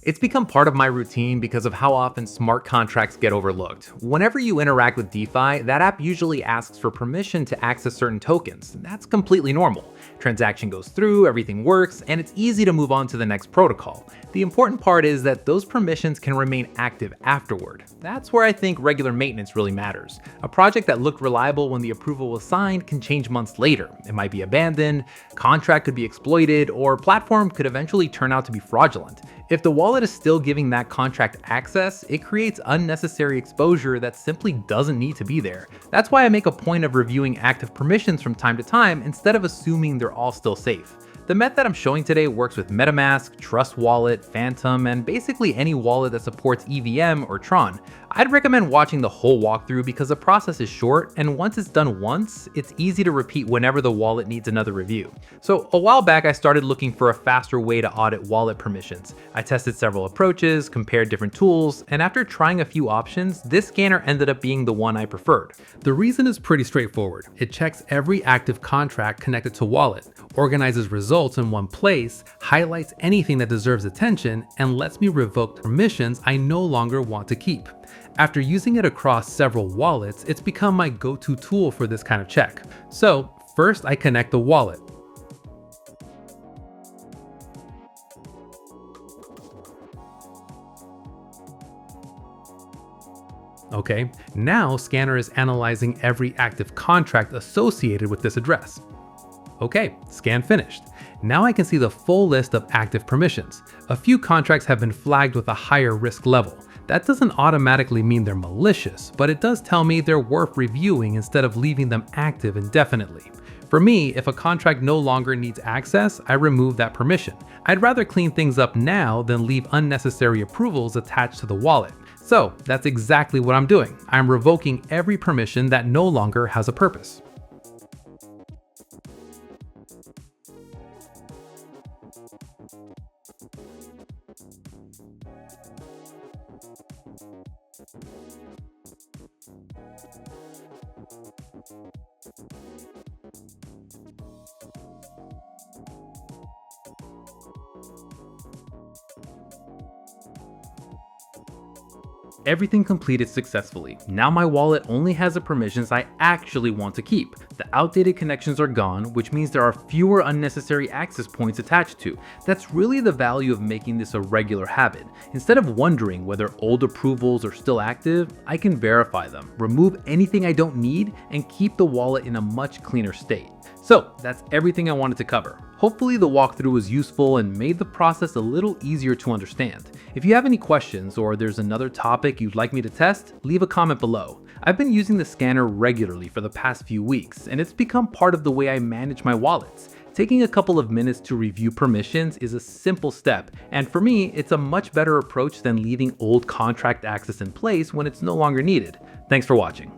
It's become part of my routine because of how often smart contracts get overlooked. Whenever you interact with DeFi, that app usually asks for permission to access certain tokens. That's completely normal. Transaction goes through, everything works, and it's easy to move on to the next protocol. The important part is that those permissions can remain active afterward. That's where I think regular maintenance really matters. A project that looked reliable when the approval was signed can change months later. It might be abandoned, contract could be exploited, or platform could eventually turn out to be fraudulent. If the wallet is still giving that contract access, it creates unnecessary exposure that simply doesn't need to be there. That's why I make a point of reviewing active permissions from time to time instead of assuming they're all still safe. The method I'm showing today works with MetaMask, Trust Wallet, Phantom, and basically any wallet that supports EVM or Tron. I'd recommend watching the whole walkthrough because the process is short, and once it's done once, it's easy to repeat whenever the wallet needs another review. So a while back, I started looking for a faster way to audit wallet permissions. I tested several approaches, compared different tools, and after trying a few options, this scanner ended up being the one I preferred. The reason is pretty straightforward. It checks every active contract connected to wallet, organizes results in one place, highlights anything that deserves attention, and lets me revoke permissions I no longer want to keep. After using it across several wallets, it's become my go-to tool for this kind of check. So first I connect the wallet. Okay, now Scanner is analyzing every active contract associated with this address. Okay, scan finished. Now I can see the full list of active permissions. A few contracts have been flagged with a higher risk level. That doesn't automatically mean they're malicious, but it does tell me they're worth reviewing instead of leaving them active indefinitely. For me, if a contract no longer needs access, I remove that permission. I'd rather clean things up now than leave unnecessary approvals attached to the wallet. So that's exactly what I'm doing. I'm revoking every permission that no longer has a purpose. Everything completed successfully. Now my wallet only has the permissions I actually want to keep. The outdated connections are gone, which means there are fewer unnecessary access points attached to. That's really the value of making this a regular habit. Instead of wondering whether old approvals are still active, I can verify them, remove anything I don't need, and keep the wallet in a much cleaner state. So that's everything I wanted to cover. Hopefully the walkthrough was useful and made the process a little easier to understand. If you have any questions or there's another topic you'd like me to test, leave a comment below. I've been using the scanner regularly for the past few weeks, and it's become part of the way I manage my wallets. Taking a couple of minutes to review permissions is a simple step, and for me, it's a much better approach than leaving old contract access in place when it's no longer needed. Thanks for watching.